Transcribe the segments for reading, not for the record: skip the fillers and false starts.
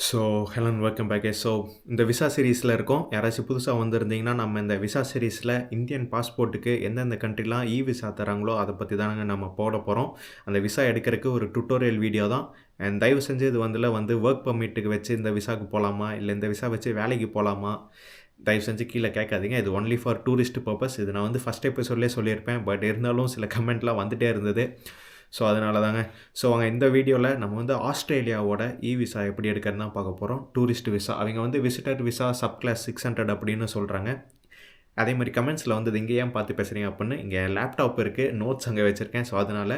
So hello and welcome back. So இந்த visa சீரீஸில் இருக்கோம். யாராச்சும் புதுசாக வந்திருந்தீங்கன்னா, நம்ம இந்த விசா சீரீஸில் இந்தியன் பாஸ்போர்ட்டுக்கு எந்தெந்த கண்ட்ரிலாம் விசா தராங்களோ அதை பற்றி தானங்க நம்ம போட போகிறோம். அந்த விசா எடுக்கிறதுக்கு ஒரு டுட்டோரியல் வீடியோ தான். அண்ட் தயவு செஞ்சு இது வந்து ஒர்க் பர்மிட்டுக்கு வச்சு இந்த விசாவுக்கு போகலாமா, இல்லை இந்த விசா வச்சு வேலைக்கு போகலாமா, தயவு செஞ்சு கீழே கேட்காதீங்க. இது ஒன்லி ஃபார் டூரிஸ்ட் பர்பஸ். இது நான் ஃபஸ்ட் எபிசோட்லேயே சொல்லியிருப்பேன். பட் இருந்தாலும் சில கமெண்ட்லாம் வந்துகிட்டே இருந்தது. ஸோ அதனால தாங்க. ஸோ இந்த வீடியோவில் நம்ம ஆஸ்திரேலியாவோட விசா எப்படி எடுக்கிறதுன்னு தான் பார்க்க போகிறோம். டூரிஸ்ட் விசா அவங்க விசிட்டர் விசா சப் கிளாஸ் 600 அப்படின்னு சொல்கிறாங்க. அதே மாதிரி கமெண்ட்ஸில் வந்தது இங்கே ஏன் பார்த்து பேசுகிறீங்க அப்படின்னு. இங்கே லேப்டாப் இருக்குது, நோட்ஸ் அங்கே வச்சுருக்கேன். ஸோ அதனால்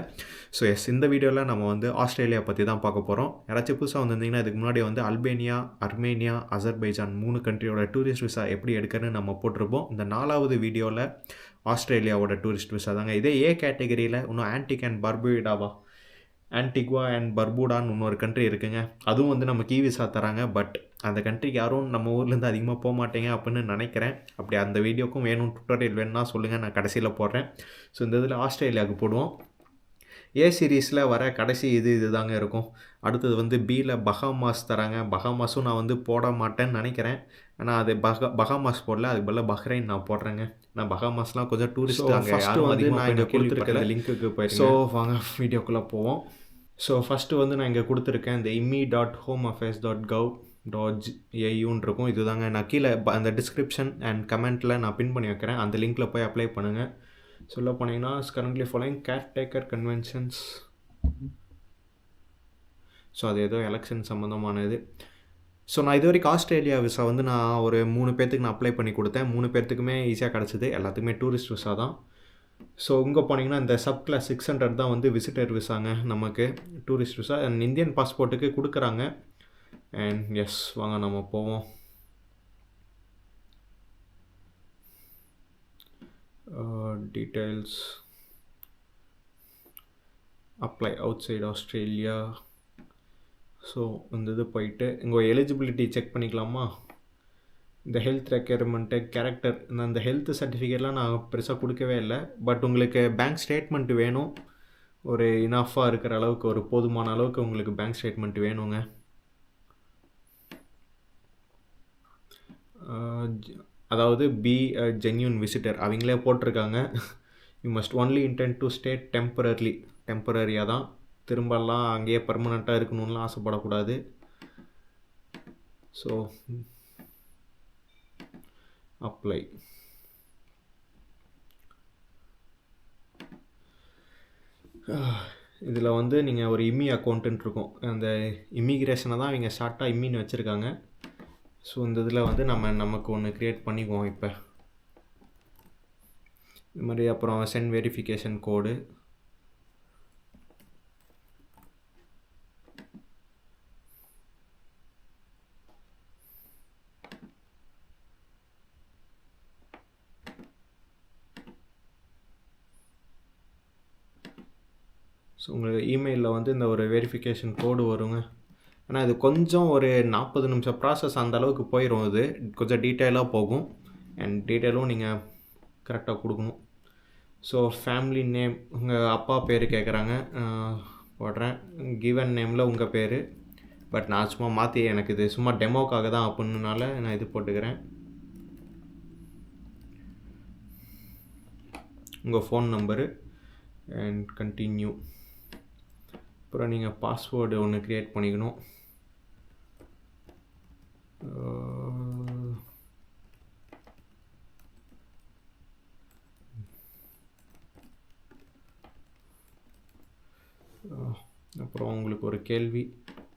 இந்த வீடியோவில் நம்ம ஆஸ்திரேலியா பற்றி தான் பார்க்க போகிறோம். யாராச்சும் புதுசாக வந்திருந்தீங்கன்னா இதுக்கு முன்னாடி அல்பேனியா, அர்மேனியா, அசர்பைஜான் 3 கண்ட்ரியோட டூரிஸ்ட் விசா எப்படி எடுக்கிறதுன்னு நம்ம போட்டிருப்போம். இந்த 4வது வீடியோவில் ஆஸ்திரேலியாவோட டூரிஸ்ட் விசா தாங்க. இதே ஏ கேட்டகரியில் இன்னும் ஆன்டிகுவா அண்ட் பர்புடான்னு இன்னொரு கண்ட்ரி இருக்குங்க. அதுவும் நமக்கு விசா தராங்க. பட் அந்த கண்ட்ரிக்கு யாரும் நம்ம ஊர்லேருந்து அதிகமாக போக மாட்டேங்க அப்படின்னு நினைக்கிறேன். அப்படி அந்த வீடியோக்கும் வேணும், டுட்டோரியல் வேணும்னா சொல்லுங்கள், நான் கடைசியில் போடுறேன். ஸோ இந்த இதில் ஆஸ்திரேலியாவுக்கு போடுவோம். ஏ சீரீஸில் வர கடைசி இது தாங்க இருக்கும். அடுத்தது பியில் பஹாமாஸ் தராங்க. பஹாமாஸும் நான் போட மாட்டேன்னு நினைக்கிறேன். ஆனால் அது பஹாமாஸ் போடல, அதுக்கு பதிலாக பஹ்ரைன் நான் போடுறேங்க. நான் பஹாமாஸ்லாம் கொஞ்சம் டூரிஸ்ட் அங்கே ஃபஸ்ட்டு நான் இங்கே கொடுத்துருக்கிற லிங்க்குக்கு போய். ஸோ வாங்க வீடியோக்குள்ளே போவோம். ஸோ ஃபஸ்ட்டு நான் இங்கே கொடுத்துருக்கேன். இந்த immi.homeaffairs.gov.au இருக்கும். இது தாங்க. நான் கீழே அந்த டிஸ்கிரிப்ஷன் அண்ட் கமெண்ட்டில் நான் பின் பண்ணி வைக்கிறேன். அந்த லிங்க்கில் போய் அப்ளை பண்ணுங்கள். சொல்ல போனீங்கன்னா currently following caretaker conventions. So அது ஏதோ எலெக்ஷன் சம்மந்தமானது. ஸோ நான் இது வரைக்கும் ஆஸ்திரேலியா விசா நான் ஒரு 3 பேர்த்துக்கு நான் அப்ளை பண்ணி கொடுத்தேன். 3 பேர்த்துக்குமே ஈஸியாக கிடச்சிது. எல்லாத்துக்குமே டூரிஸ்ட் விசா தான். ஸோ இங்கே போனீங்கன்னா இந்த சப் கிளாஸ் 600 தான் விசிட்டர் விசாங்க நமக்கு டூரிஸ்ட் விசா. அண்ட் இந்தியன் பாஸ்போர்ட்டுக்கு கொடுக்குறாங்க. அண்ட் எஸ் வாங்க நம்ம போவோம். Details apply outside Australia. So இந்த இது போயிட்டு இங்கே எலிஜிபிலிட்டி செக் பண்ணிக்கலாமா. இந்த ஹெல்த் ரெக்யர்மெண்ட்டு, கேரக்டர், இந்த ஹெல்த் சர்டிஃபிகேட்லாம் நான் பெருசாக கொடுக்கவே இல்லை. பட் உங்களுக்கு பேங்க் ஸ்டேட்மெண்ட் வேணும். ஒரு இனஃபாக இருக்கிற அளவுக்கு, ஒரு போதுமான அளவுக்கு உங்களுக்கு பேங்க் ஸ்டேட்மெண்ட் வேணுங்க. அதாவது பி ஜென்யூன் விசிட்டர் அவங்களே போட்டிருக்காங்க. You must only intend to stay டெம்பரரியாக தான், திரும்பலாம் அங்கேயே பர்மனெண்ட்டாக இருக்கணும்லாம் ஆசைப்படக்கூடாது. So apply. இதில் நீங்கள் ஒரு இம்மி அக்கௌண்ட்டுன்னு இருக்கும். அந்த இமிக்ரேஷனை தான் அவங்க ஷார்ட்டாக இம்மின்னு வச்சுருக்காங்க. ஸோ இந்த இதில் நமக்கு ஒன்று க்ரியேட் பண்ணிக்குவோம். இப்போ இது மாதிரி அப்புறம் சென்ட் வெரிஃபிகேஷன் கோடு. ஸோ உங்களுக்கு இமெயிலில் இந்த ஒரு வெரிஃபிகேஷன் கோடு வருங்க. ஆனால் இது கொஞ்சம் ஒரு 40 நிமிஷம் ப்ராசஸ் அந்த அளவுக்கு போயிடும். இது கொஞ்சம் டீட்டெயிலாக போகும். அண்ட் டீட்டெயிலும் நீங்கள் கரெக்டாக கொடுக்கணும். ஸோ ஃபேமிலி நேம், உங்கள் அப்பா பேர் கேட்குறாங்க, போடுறேன். கிவன் நேமில் உங்கள் பேர். பட் நான் சும்மா மாற்றி, எனக்கு இது சும்மா டெமோக்காக தான் அப்படின்னால நான் இது போட்டுக்கிறேன். உங்கள் ஃபோன் நம்பரு அண்ட் கண்டினியூ. அப்புறம் நீங்கள் பாஸ்வேர்டு ஒன்று க்ரியேட் பண்ணிக்கணும். அப்புறம் உங்களுக்கு ஒரு கேள்வி,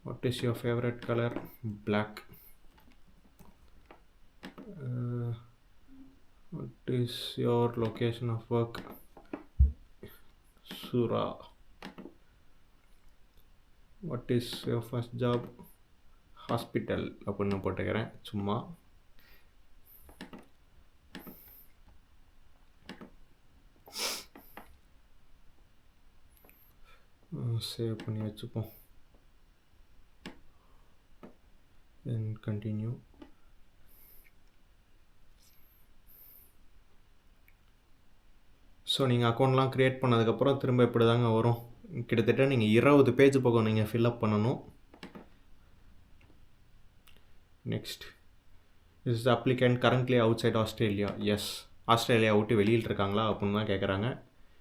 what is your favourite colour? Black. What is your location of work? சூரா. What is your first job? Hospital அப்படின்னு போட்டுக்கிறேன் சும்மா. சேவ் பண்ணி வச்சுப்போம். தென் கண்டினியூ. ஸோ நீங்கள் அக்கௌண்ட்லாம் க்ரியேட் பண்ணதுக்கப்புறம் திரும்ப இப்படி தாங்க வரும். கிட்டத்தட்ட நீங்கள் 20 பேஜ் பக்கம் நீங்கள் ஃபில்அப் பண்ணணும். Next, is the applicant currently outside Australia? Yes. Australia விட்டு வெளியில் இருக்காங்களா அப்படின்னு தான் கேட்குறாங்க.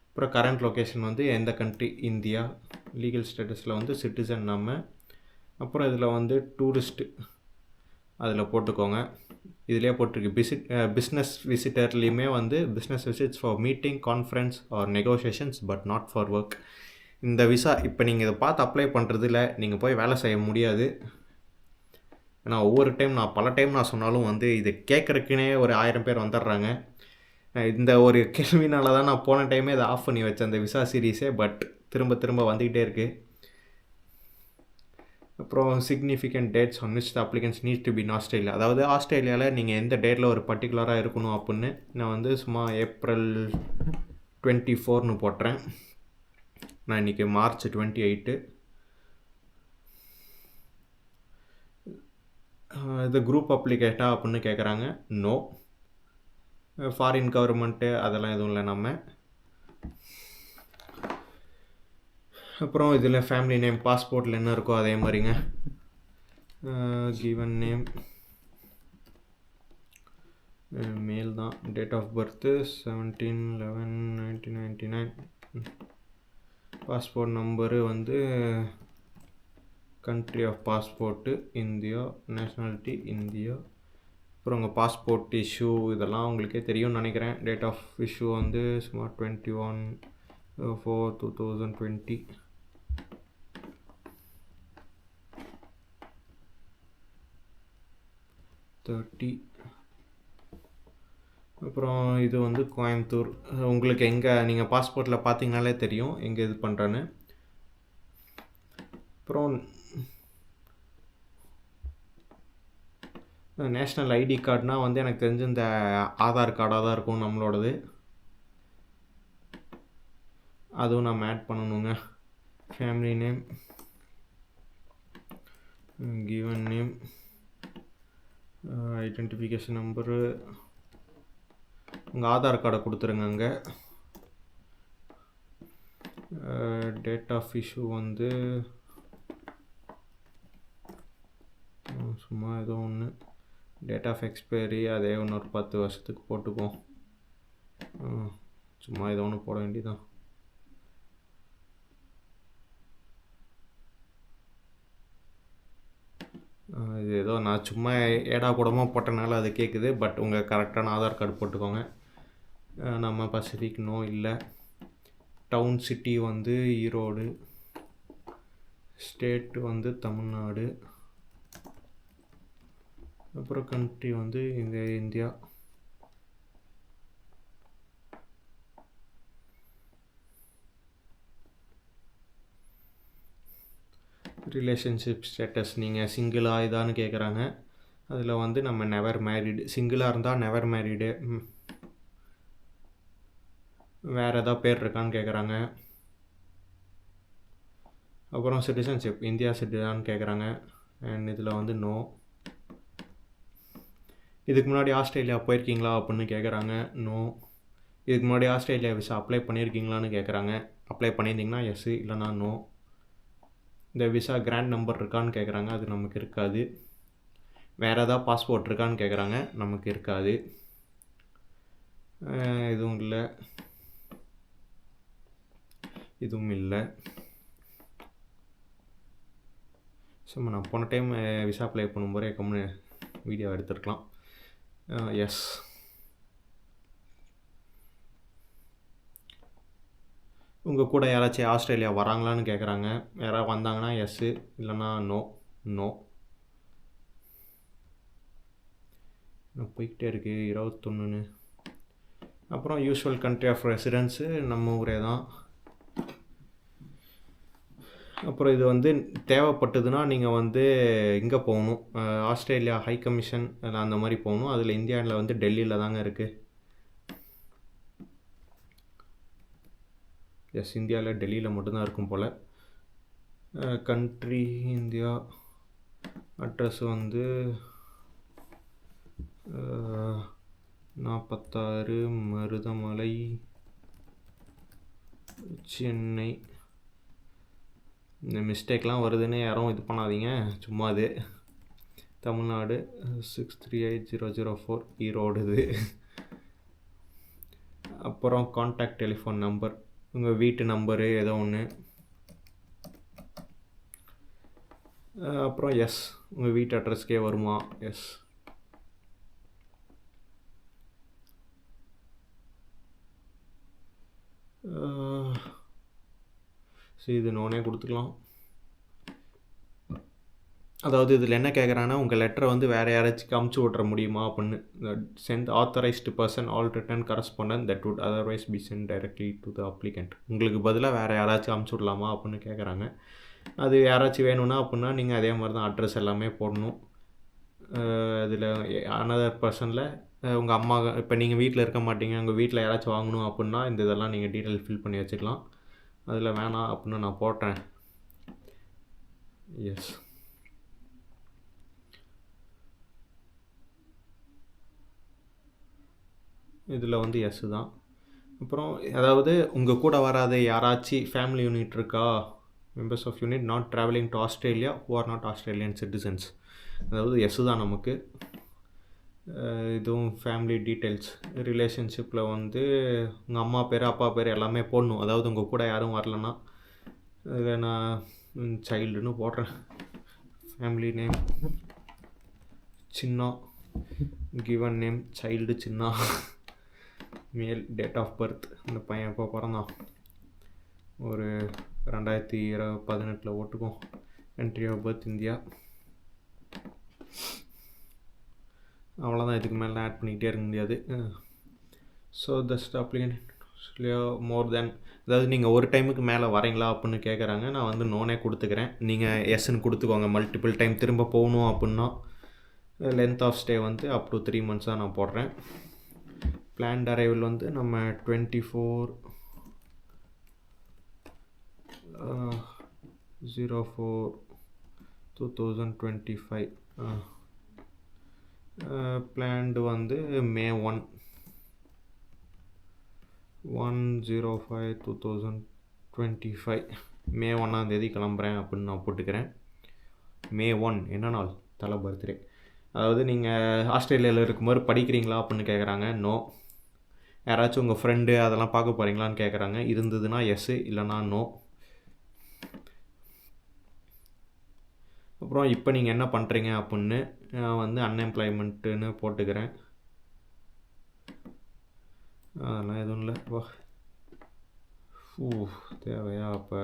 அப்புறம் கரண்ட் லொக்கேஷன் வந்து எந்த கண்ட்ரி? இந்தியா. லீகல் ஸ்டேட்டஸில் வந்து சிட்டிசன் நம்ம. அப்புறம் இதில் வந்து டூரிஸ்ட்டு அதில் போட்டுக்கோங்க. இதிலே போட்டிருக்கு பிஸ்னஸ் விசிட்டர்லேயுமே வந்து business visits for meeting, conference or negotiations but not for work. இந்த விசா இப்போ நீங்கள் இதை பார்த்து அப்ளை பண்ணுறதில்ல, நீங்கள் போய் வேலை செய்ய முடியாது. ஏன்னா பல டைம் நான் சொன்னாலும் வந்து இது கேட்குறக்குனே ஒரு 1000 பேர் வந்துடுறாங்க. இந்த ஒரு கேள்வினால தான் நான் போன டைமே இதை ஆஃப் பண்ணி வச்சேன் அந்த விசா சீரீஸே. பட் திரும்ப திரும்ப வந்துக்கிட்டே இருக்குது. அப்புறம் significant dates on which the applicants need to be in Australia. அதாவது ஆஸ்திரேலியாவில் நீங்கள் எந்த டேட்டில் ஒரு பர்டிகுலராக இருக்கணும் அப்படின்னு நான் வந்து சும்மா ஏப்ரல் 24ன்னு போட்டுறேன். நான் இன்றைக்கி மார்ச் 28. இது குரூப் அப்ளிகேட்டா அப்படின்னு கேட்குறாங்க. நோ. ஃபாரின் கவர்மெண்ட்டு அதெல்லாம் எதுவும் இல்லை நம்ம. அப்புறம் இதில் ஃபேமிலி நேம் பாஸ்போர்ட்டில் என்ன இருக்கோ அதே மாதிரிங்க. கிவன் நேம் மேல் தான். Date of birth 17/11/1999. Passport number வந்து country of passport India, nationality India. அப்புறம் உங்கள் பாஸ்போர்ட் இஷ்யூ இதெல்லாம் உங்களுக்கே தெரியும்னு நினைக்கிறேன். டேட் ஆஃப் இஷ்யூ வந்து சும்மா 21/4/2020. அப்புறம் இது வந்து கோயம்புத்தூர். உங்களுக்கு எங்கே நீங்கள் பாஸ்போர்ட்டில் பார்த்தீங்கனாலே தெரியும் எங்கே இது பண்ணுறேன்னு. அப்புறம் நேஷ்னல் ஐடி கார்டுனால் வந்து எனக்கு தெரிஞ்சு இந்த ஆதார் கார்டாக தான் இருக்கும் நம்மளோடது. அதுவும் நம்ம ஆட் பண்ணணுங்க. Family name, given name, identification number, உங்கள் ஆதார் கார்டை கொடுத்துருங்க அங்கே. டேட் ஆஃப் இஷ்யூ வந்து சும்மா ஏதோ ஒன்று. டேட் ஆஃப் எக்ஸ்பைரி அதே ஒரு 10 வருஷத்துக்கு போட்டுக்குவோம். சும்மா ஏதோ ஒன்று போட வேண்டியதான். இது ஏதோ நான் சும்மா ஏடா கூடமாக போட்டனால அது கேட்குது. பட் உங்கள் கரெக்டான ஆதார் கார்டு போட்டுக்கோங்க. நம்ம பசிபிக் நோ இல்லை. டவுன் சிட்டி வந்து ஈரோடு. ஸ்டேட் வந்து தமிழ்நாடு. அப்புறம் கண்ட்ரி வந்து இந்தியா. ரிலேஷன்ஷிப் ஸ்டேட்டஸ் நீங்கள் சிங்கிளாக இதான்னு கேட்குறாங்க. அதில் வந்து நம்ம நெவர் மேரிடு. சிங்கிளாக இருந்தால் நெவர் மேரிடு. வேறு எதாவது பேர் இருக்கான்னு கேட்குறாங்க. அப்புறம் சிட்டிசன்ஷிப் இந்தியா சிட்டிசனான்னு கேட்குறாங்க. அண்ட் இதில் வந்து நோ. இதுக்கு முன்னாடி ஆஸ்திரேலியா போயிருக்கீங்களா அப்படின்னு கேட்குறாங்க. நோ. இதுக்கு முன்னாடி ஆஸ்திரேலியா விசா அப்ளை பண்ணியிருக்கீங்களான்னு கேட்குறாங்க. அப்ளை பண்ணியிருந்தீங்கன்னா எஸ், இல்லைனா நோ. இந்த விசா கிராண்ட் நம்பர் இருக்கான்னு கேட்குறாங்க. அது நமக்கு இருக்காது. வேறு எதாவது பாஸ்போர்ட் இருக்கான்னு கேட்குறாங்க. நமக்கு இருக்காது. எதுவும் இல்லை, இதுவும் இல்லை. சும்மா நான் போன டைம் விசா அப்ளை பண்ணும்போதே கம்முன்னு வீடியோ எடுத்துருக்கலாம். எஸ். உங்கள் கூட யாராச்சும் ஆஸ்திரேலியா வராங்களான்னு கேட்குறாங்க. யாராவது வந்தாங்கன்னா எஸ்ஸு, இல்லைனா நோ. நோ. போய்கிட்டே இருக்குது 21. அப்புறம் யூஸ்வல் கண்ட்ரி ஆஃப் ரெசிடென்ஸு நம்ம ஊரே தான். அப்புறம் இது வந்து தேவைப்பட்டதுன்னா நீங்கள் வந்து இங்கே போகணும், ஆஸ்திரேலியா ஹை கமிஷன் அந்த மாதிரி போகணும். அதில் இந்தியாவில் வந்து டெல்லியில் தாங்க இருக்குது. எஸ், இந்தியாவில் டெல்லியில் மட்டும்தான் இருக்கும் போல். Country India. அட்ரஸ் வந்து 46 மருதமலை, சென்னை. இந்த மிஸ்டேக்லாம் வருதுன்னு யாரும் இது பண்ணாதீங்க, சும்மா அது. தமிழ்நாடு 638004 ஈரோடு இது. அப்புறம் கான்டாக்ட் டெலிஃபோன் நம்பர், உங்கள் வீட்டு நம்பரு ஏதோ ஒன்று. அப்புறம் எஸ், உங்கள் வீட்டு அட்ரஸ்க்கே வருமா? எஸ். சரி, இது நோனே கொடுத்துக்கலாம். அதாவது இதில் என்ன கேட்குறாங்கன்னா, உங்கள் லெட்டரை வந்து வேறு யாராச்சும் அமுச்சு விட்ற முடியுமா அப்படின்னு. Send authorised person all written correspondence that would otherwise be sent directly to the applicant. உங்களுக்கு பதிலாக வேறு யாராச்சும் அமுச்சு விடலாமா அப்படின்னு கேட்குறாங்க. அது யாராச்சும் வேணும்னா அப்படின்னா நீங்கள் அதே மாதிரி தான் அட்ரஸ் எல்லாமே போடணும். அதில் அனதர் பர்சனில் உங்கள் அம்மா, இப்போ நீங்கள் வீட்டில் இருக்க மாட்டீங்க, உங்கள் வீட்டில் யாராச்சும் வாங்கணும் அப்படின்னா இந்த இதெல்லாம் நீங்கள் டீட்டெயில் ஃபில் பண்ணி வச்சுக்கலாம். அதில் வேணாம் அப்படின்னு நான் போட்டேன். எஸ். இதில் வந்து எஸ் தான். அப்புறம் அதாவது உங்கள் கூட வராத யாராச்சும் ஃபேமிலி யூனிட் இருக்கா, members of unit not travelling to Australia who are not Australian citizens. அதாவது எஸ் தான் நமக்கு. இதுவும் ஃபேமிலி டீட்டெயில்ஸ், ரிலேஷன்ஷிப்பில் வந்து உங்கள் அம்மா பேர் அப்பா பேர் எல்லாமே போடணும். அதாவது உங்கள் கூட யாரும் வரலன்னா அதில் நான் சைல்டுன்னு போடுறேன். ஃபேமிலி நேம் சின்னா, கிவன் நேம் சைல்டு சின்னா, மேல், டேட் ஆஃப் பர்த், இந்த பையன் எப்போ பிறந்தான், ஒரு 2018 ஓட்டுக்கும், கண்ட்ரி ஆஃப் பர்த் இந்தியா. அவ்வளோதான், இதுக்கு மேலே ஆட் பண்ணிக்கிட்டே இருக்க முடியாது. ஸோ தஸ்ட் அப்ளிகேட் மோர் தென், அதாவது நீங்கள் ஒரு டைமுக்கு மேலே வரீங்களா அப்படின்னு கேட்குறாங்க. நான் வந்து நோனே கொடுத்துக்கிறேன். நீங்கள் எஸ்ன்னு கொடுத்துக்கோங்க. மல்டிபிள் டைம் திரும்ப போகணும் அப்படின்னா லென்த் ஆஃப் ஸ்டே வந்து அப் டு 3 months தான் நான் போடுறேன். பிளான்ட் அரைவல் வந்து நம்ம 24/04/2025. பிளான்டு வந்து May 1/05/2025 May 1 கிளம்புறேன் அப்படின்னு நான் போட்டுக்கிறேன். May 1 என்ன நாள்? தலை பர்த்டே. அதாவது நீங்கள் ஆஸ்திரேலியாவில் இருக்கும்போது படிக்கிறீங்களா அப்படின்னு கேட்குறாங்க. நோ. யாராச்சும் உங்கள் ஃப்ரெண்டு அதெல்லாம் பார்க்க போகிறீங்களான்னு கேட்குறாங்க. இருந்ததுன்னா எஸ்ஸு, இல்லைனா நோ. அப்புறம் இப்போ நீங்கள் என்ன பண்ணுறீங்க அப்படின்னு நான் வந்து அன்எம்ப்ளாய்மெண்ட்டுன்னு போட்டுக்கிறேன். அதெல்லாம் எதுவும் இல்லை. வா தேவையா? அப்போ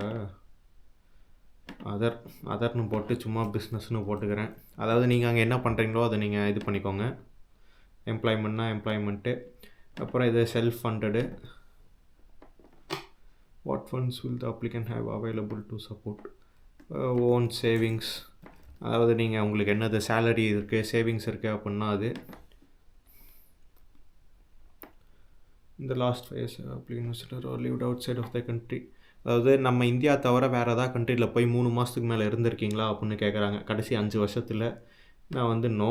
அதர்னு போட்டு சும்மா பிஸ்னஸ்னு போட்டுக்கிறேன். அதாவது நீங்கள் அங்கே என்ன பண்ணுறீங்களோ அதை நீங்கள் இது பண்ணிக்கோங்க. எம்ப்ளாய்மெண்ட்னா எம்ப்ளாய்மெண்ட்டு. அப்புறம் இது self funded. What funds will the applicant have available to support own savings. அதாவது நீங்கள் உங்களுக்கு என்னது சேலரி இருக்குது, சேவிங்ஸ் இருக்குது அப்படின்னா அது. இந்த last phase application lived outside of the country. அதாவது நம்ம இந்தியா தவிர வேறு ஏதாவது கண்ட்ரியில் போய் 3 மாதத்துக்கு மேலே இருந்திருக்கீங்களா அப்படின்னு கேட்குறாங்க. கடைசி 5 வருஷத்தில். நான் வந்து நோ.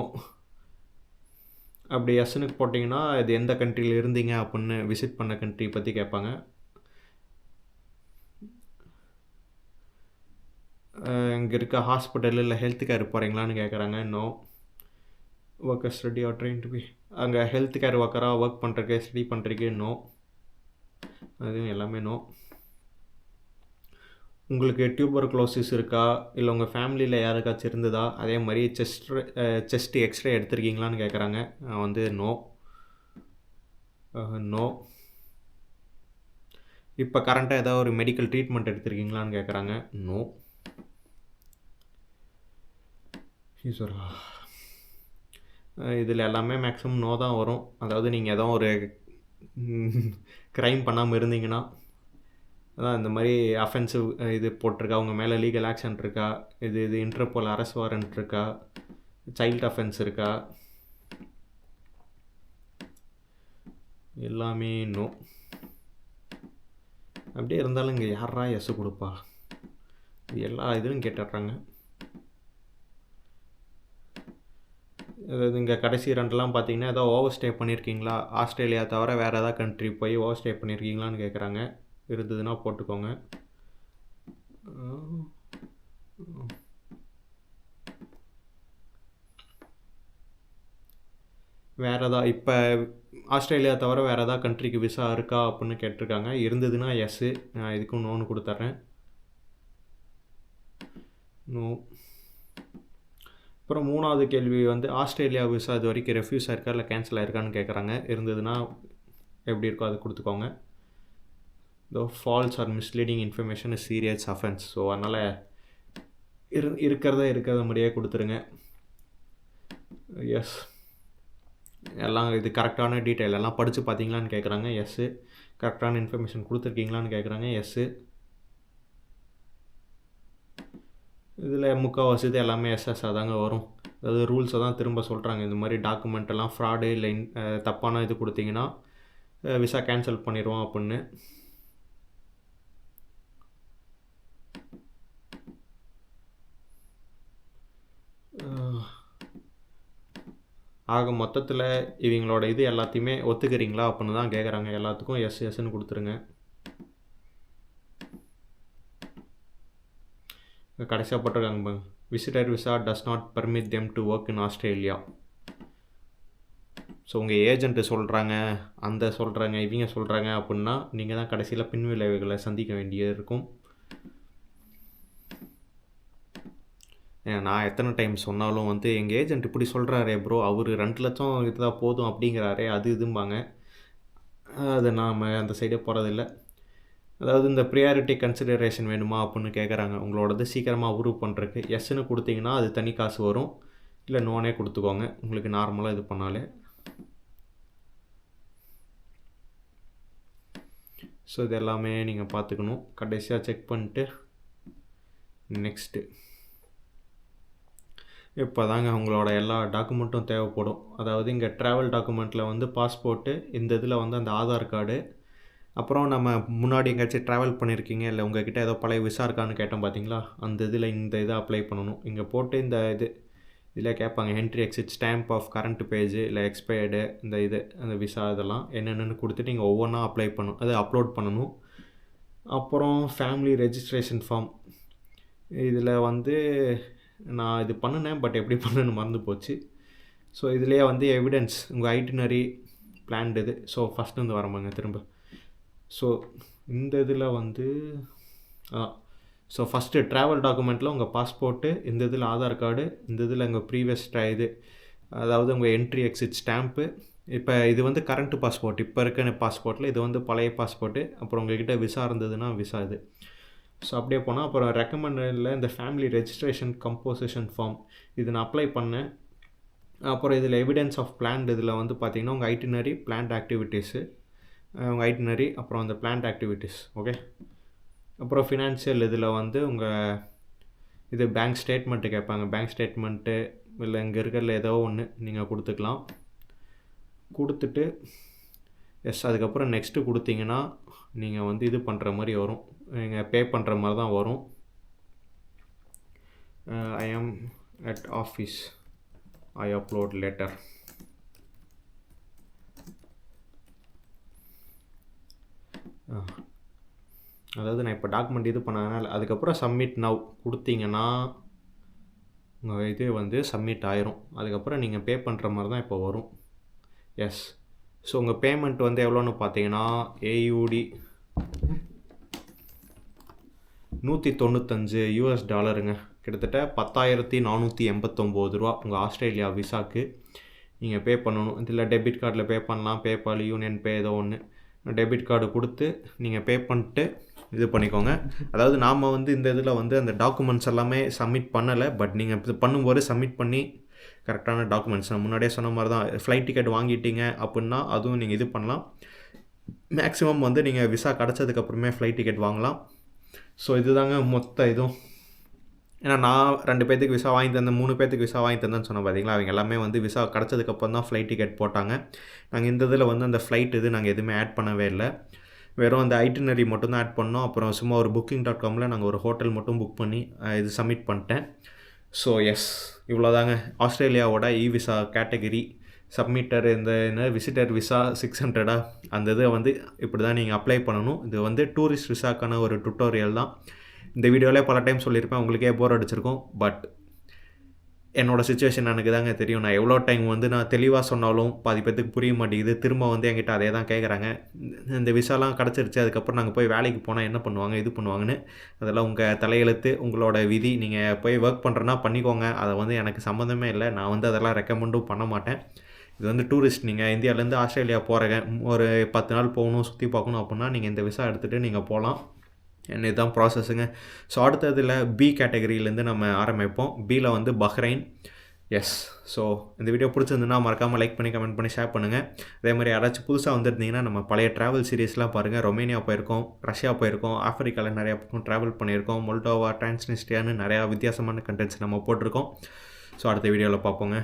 அப்படி எஸ்னுக்கு போட்டிங்கன்னா இது எந்த கண்ட்ரியில் இருந்தீங்க அப்படின்னு விசிட் பண்ண கண்ட்ரி பற்றி கேட்பாங்க. இங்கே இருக்க ஹாஸ்பிட்டல் இல்லை ஹெல்த் கேர் போகிறீங்களான்னு கேட்குறாங்க. No. Worker study or train to be, அங்கே ஹெல்த் கேர் ஒர்க்கராக ஒர்க் பண்ணுறக்கு ஸ்டடி பண்ணுறதுக்கு நோ. அதுவும் எல்லாமே நோ. உங்களுக்கு டியூபர்குலோசிஸ் இருக்கா, இல்லை உங்கள் ஃபேமிலியில் யாருக்காச்சும் இருந்ததா, அதே மாதிரி செஸ்ட் எக்ஸ்ரே எடுத்திருக்கீங்களான்னு கேட்குறாங்க. வந்து நோ. நோ. இப்போ கரண்ட்டாக ஏதாவது ஒரு மெடிக்கல் ட்ரீட்மெண்ட் எடுத்திருக்கீங்களான்னு கேட்குறாங்க. நோ. ஈஸ்வரா, இதில் எல்லாமே மேக்ஸிமம் நோ தான் வரும். அதாவது நீங்கள் ஏதோ ஒரு க்ரைம் பண்ணாமல் இருந்தீங்கன்னா, அதான் இந்த மாதிரி அஃபென்சிவ் இது போட்டிருக்கா, உங்கள் மேலே லீகல் ஆக்ஷன் இருக்கா, இது இன்டர்போல் அரெஸ்ட் வாரண்ட் இருக்கா, சைல்ட் அஃபென்ஸ் இருக்கா, எல்லாமே நோ. அப்படியே இருந்தாலும் இங்கே யாரா எஸ் கொடுப்பா, எல்லா இதுவும் கேட்டுடுறாங்க. அதாவது இங்கே கடைசி ரெண்டெல்லாம் பார்த்தீங்கன்னா ஏதோ ஓவர் ஸ்டே பண்ணியிருக்கீங்களா, ஆஸ்திரேலியா தவிர வேறு ஏதாவது கண்ட்ரி போய் ஓவர் ஸ்டே பண்ணியிருக்கீங்களான்னு கேட்குறாங்க. இருந்ததுன்னா போட்டுக்கோங்க. வேறு எதாவது இப்போ ஆஸ்திரேலியா தவிர வேறு எதாவது கண்ட்ரிக்கு விசா இருக்கா அப்படின்னு கேட்டிருக்காங்க. இருந்ததுன்னா எஸ்ஸு, நான் இதுக்கும் நோன்னு கொடுத்துட்றேன். நோ. அப்புறம் 3வது கேள்வி வந்து ஆஸ்திரேலியா விசா இது வரைக்கும் ரெஃப்யூஸ் ஆயிருக்கா இல்லை கேன்சல் ஆயிருக்கான்னு கேட்குறாங்க. இருந்ததுன்னா எப்படி இருக்கோ அதை கொடுத்துக்கோங்க. Though false or misleading information is serious offence. So அதனால் இருக்கிறத மாதிரியே கொடுத்துருங்க. எஸ், எல்லாம் இது கரெக்டான டீட்டெயில் எல்லாம் படித்து பார்த்தீங்களான்னு கேட்குறாங்க. எஸ்ஸு. கரெக்டான இன்ஃபர்மேஷன் கொடுத்துருக்கீங்களான்னு கேட்குறாங்க. எஸ்ஸு. இதில் முக்கால்வாசி இது எல்லாமே எஸ்எஸ்ஸாக தாங்க வரும். அதாவது ரூல்ஸை தான் திரும்ப சொல்கிறாங்க. இந்த மாதிரி டாக்குமெண்ட் எல்லாம் ஃப்ராடு இல்லை தப்பான இது கொடுத்தீங்கன்னா விசா கேன்சல் பண்ணிடுவோம் அப்படின்னு. ஆக மொத்தத்தில் இவங்களோட இது எல்லாத்தையுமே ஒத்துக்கிறீங்களா அப்படின்னு தான் கேட்குறாங்க. எல்லாத்துக்கும் எஸ் எஸ்ன்னு கொடுத்துருங்க. கடைசியாக போட்டிருக்காங்க, visitor visa does not permit them to work in Australia. So உங்கள் ஏஜென்ட்டு சொல்கிறாங்க, இவங்க சொல்கிறாங்க அப்படின்னா நீங்கள் தான் கடைசியில் பின்விளைவுகளை சந்திக்க வேண்டியது இருக்கும். நான் எத்தனை டைம் சொன்னாலும் வந்து எங்கள் ஏஜென்ட் இப்படி சொல்கிறாரே ப்ரோ, அவர் 2 லட்சம் இதுதான் போதும் அப்படிங்கிறாரே, அது இதும்பாங்க. அது நாம் அந்த சைடே போகிறதில்ல. அதாவது இந்த ப்ரியாரிட்டி கன்சிடரேஷன் வேணுமா அப்படின்னு கேட்குறாங்க. உங்களோடது சீக்கிரமாக அப்ரூவ் பண்ணுறதுக்கு எஸ்ன்னு கொடுத்தீங்கன்னா அது தனி காசு வரும், இல்லை நோனே கொடுத்துக்கோங்க உங்களுக்கு நார்மலாக இது பண்ணாலே. ஸோ இது எல்லாமே நீங்கள் பார்த்துக்கணும். கடைசியாக செக் பண்ணிட்டு நெக்ஸ்ட்டு இப்போ தாங்க உங்களோட எல்லா டாக்குமெண்ட்டும் தேவைப்படும். அதாவது இங்கே ட்ராவல் டாக்குமெண்ட்டில் வந்து பாஸ்போர்ட்டு, இந்த இதில் வந்து அந்த ஆதார் கார்டு, அப்புறம் நம்ம முன்னாடி எங்கேயாச்சும் ட்ராவல் பண்ணியிருக்கீங்க இல்லை உங்கள்கிட்ட ஏதோ பழைய விசா இருக்கான்னு கேட்டோம் பார்த்தீங்களா, அந்த இதில் இந்த இதை அப்ளை பண்ணணும். இங்கே போட்டு இந்த இதில் கேட்பாங்க entry exit stamp of current page இல்லை எக்ஸ்பயர்டு இந்த அந்த விசா இதெல்லாம் என்னென்னு கொடுத்துட்டு நீங்கள் ஒவ்வொன்றா அப்ளை பண்ணணும், அது அப்லோட் பண்ணணும். அப்புறம் ஃபேமிலி ரெஜிஸ்ட்ரேஷன் ஃபார்ம், இதில் வந்து நான் இது பண்ணினேன் பட் எப்படி பண்ணுன்னு மறந்து போச்சு. ஸோ இதுலேயே வந்து எவிடன்ஸ் உங்கள் ஐட்டினரி பிளான்டு இது. ஸோ ஃபஸ்ட்டு வந்து வரமாங்க திரும்ப. ஸோ இந்த இதில் வந்து ஸோ ஃபஸ்ட்டு ட்ராவல் டாக்குமெண்ட்டில் உங்கள் பாஸ்போர்ட்டு, இந்த இதில் ஆதார் கார்டு, இந்த இதில் உங்கள் ப்ரீவியஸ் இது அதாவது உங்கள் என்ட்ரி எக்ஸிட் ஸ்டாம்ப்பு. இப்போ இது வந்து கரண்ட் பாஸ்போர்ட், இப்போ இருக்க பாஸ்போர்ட்டில் இது வந்து பழைய பாஸ்போர்ட்டு. அப்புறம் உங்கள்கிட்ட விசா இருந்ததுன்னா விசா இது. ஸோ அப்படியே போனால் அப்புறம் ரெக்கமெண்டடில் இந்த ஃபேமிலி ரெஜிஸ்ட்ரேஷன் கம்போசிஷன் ஃபார்ம் இது நான் அப்ளை பண்ணேன். அப்புறம் இதில் எவிடன்ஸ் ஆஃப் பிளான்ட் இதில் வந்து பார்த்திங்கன்னா உங்கள் ஐட்டினரி பிளான்ட் ஆக்டிவிட்டீஸு, உங்கள் ஐட்டினரி அப்புறம் அந்த பிளான்ட் ஆக்டிவிட்டீஸ். ஓகே. அப்புறம் ஃபினான்ஷியல் இதில் வந்து உங்கள் இது பேங்க் ஸ்டேட்மெண்ட்டு கேட்பாங்க. பேங்க் ஸ்டேட்மெண்ட்டு இல்லை இங்கே இருக்கிறதுல ஏதோ ஒன்று நீங்கள் கொடுத்துக்கலாம். கொடுத்துட்டு எஸ், அதுக்கப்புறம் நெக்ஸ்ட்டு கொடுத்தீங்கன்னா நீங்கள் வந்து இது பண்ணுற மாதிரி வரும், நீங்கள் பே பண்ணுற மாதிரி தான் வரும். I am at office, I upload later. அதாவது நான் இப்போ டாக்குமெண்ட் இது பண்ணதுனால அதுக்கப்புறம் சப்மிட் நவ் கொடுத்தீங்கன்னா உங்கள் இது வந்து சப்மிட் ஆயிரும். அதுக்கப்புறம் நீங்கள் பே பண்ணுற மாதிரி தான் இப்போ வரும். எஸ். ஸோ உங்கள் பேமெண்ட் வந்து எவ்வளோன்னு பார்த்தீங்கன்னா AUD $195 கிட்டத்தட்ட $10,489 உங்கள் ஆஸ்திரேலியா விசாக்கு நீங்கள் பே பண்ணணும். இதில் டெபிட் கார்டில் பே பண்ணலாம், பேபால், யூனியன் பே ஏதோ ஒன்று. டெபிட் கார்டு கொடுத்து நீங்கள் பே பண்ணிட்டு இது பண்ணிக்கோங்க. அதாவது நாம் வந்து இந்த இதில் வந்து அந்த டாக்குமெண்ட்ஸ் எல்லாமே சப்மிட் பண்ணலை, பட் நீங்கள் இது பண்ணும்போது சப்மிட் பண்ணி கரெக்டான டாக்குமெண்ட்ஸ் நான் முன்னாடியே சொன்ன மாதிரி தான். ஃப்ளைட் டிக்கெட் வாங்கிட்டீங்க அப்படின்னா அதுவும் நீங்கள் இது பண்ணலாம். மேக்ஸிமம் வந்து நீங்கள் விசா கிடச்சதுக்கப்புறமே ஃப்ளைட் டிக்கெட் வாங்கலாம். ஸோ இதுதாங்க மொத்த இதுவும். ஏன்னா நான் 2 பேர்த்துக்கு விசா வாங்கி தந்தேன், 3 பேர்த்துக்கு விசா வாங்கி தந்தேன்னு சொன்னேன் பார்த்தீங்களா, அவங்க எல்லாமே வந்து விசா கிடச்சதுக்கப்புறம் தான் ஃப்ளைட் டிக்கெட் போட்டாங்க. நாங்கள் இந்த இதில் வந்து அந்த ஃப்ளைட் இது நாங்கள் எதுவுமே ஆட் பண்ணவே இல்லை, வெறும் அந்த ஐட்டினரி மட்டும் தான் ஆட் பண்ணோம். அப்புறம் சும்மா ஒரு Booking.comல நாங்கள் ஒரு ஹோட்டல் மட்டும் புக் பண்ணி இது சப்மிட் பண்ணிட்டேன். ஸோ எஸ், இவ்வளோதாங்க ஆஸ்திரேலியாவோட விசா கேட்டகரி சப்மிட்டர். இந்த விசிட்டர் விசா 600 அந்த இதை வந்து இப்படி தான் நீங்கள் அப்ளை பண்ணணும். இது வந்து டூரிஸ்ட் விசாக்கான ஒரு டுட்டோரியல் தான். இந்த வீடியோவிலே பல டைம் சொல்லியிருப்பேன், உங்களுக்கே போர் அடிச்சிருக்கும். பட் என்னோட சிச்சுவேஷன் எனக்கு தாங்க தெரியும். நான் எவ்வளோ டைம் வந்து நான் தெளிவா சொன்னாலும் பாதி பேத்துக்கு புரிய மாட்டேங்குது. திரும்ப வந்து என்கிட்ட அதே தான் கேட்குறாங்க. இந்த விசாலாம் கிடச்சிருச்சு. அதுக்கப்புறம் நாங்க போய் வேலைக்கு போனா என்ன பண்ணுவாங்க? இது பண்ணுவாங்கன்னு. அதெல்லாம் உங்க தலையெழுத்து, உங்களோட விதி. நீங்க போய் ஒர்க் பண்றேன்னா பண்ணிக்கோங்க. அத வந்து எனக்கு சம்மந்தமே இல்ல. நான் வந்து அதெல்லாம் ரெக்கமெண்டும் பண்ண மாட்டேன். இது வந்து டூரிஸ்ட். நீங்க இந்தியாவிலேருந்து ஆஸ்திரேலியா போறீங்க. ஒரு 10 நாள் போகணும், சுத்தி பார்க்கணும் அப்புட்னா, நீங்க இந்த விசா எடுத்துட்டு நீங்க போலாம். இதுதான் ப்ராசஸுங்க. ஸோ அடுத்ததுல பி கேட்டகரியிலேருந்து நம்ம ஆரம்பிப்போம். பில வந்து பஹ்ரைன். எஸ். ஸோ இந்த வீடியோ பிடிச்சிருந்துன்னா மறக்காமல் லைக் பண்ணி, கமெண்ட் பண்ணி, ஷேர் பண்ணுங்கள். அதே மாதிரி யாராச்சும் புதுசாக வந்திருந்தீங்கன்னா நம்ம பழைய ட்ராவல் சீரிஸ்லாம் பாருங்கள். ரொமேனியா போயிருக்கோம், ரஷ்யா போயிருக்கோம், ஆஃப்ரிக்காவில் நிறையா பக்கம் ட்ராவல் பண்ணியிருக்கோம், மொல்டோவா, டிரான்ஸ்னிஸ்ட்ரியான்னு நிறையா வித்தியாசமான கண்டென்ட்ஸ் நம்ம போட்டிருக்கோம். ஸோ அடுத்த வீடியோவில் பார்ப்போங்க.